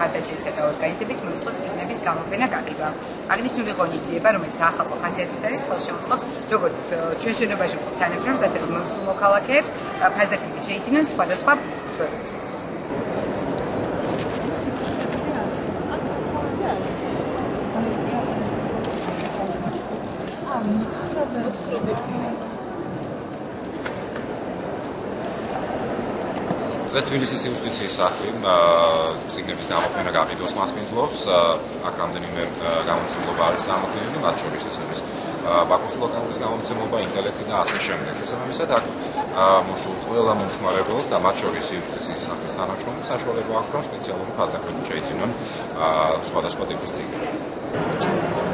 მხარდაჭერითა და ორგანიზებით მოიწყო წიგნების გამოფენა გაგება. აღნიშნული ღონისძიება, რომელიც ახალ ხასიათის არის, ხელშეუწყობს როგორც ჩვენ შენობაში მყოფ თანამშრომლებს, ასევე მოსულ მოქალაქეებს ფასდაკლებით შეიძინონ სხვადასხვა პროდუქციას. დღეს თბილისის იუსტიციის სახლი წიგნების გამოფენა გაყიდვას მასპინძლობს. აქ რამდენიმე გამომცემლობა არის წარმოქმნილი, მათ შორის არის ბაქოს ლოკალური გამომცემლობა, ინტელექტი და ასე შემდეგ. შესაბამისად, აქ მოსულ ყველა მომხმარებელს და მათ შორის იუსტიციის სახლის თანამშრომლებს საშუალება აქვს, რომ სპეციალური ფასდაკლებით შეიძინონ სხვადასხვა ტიპის წიგნები.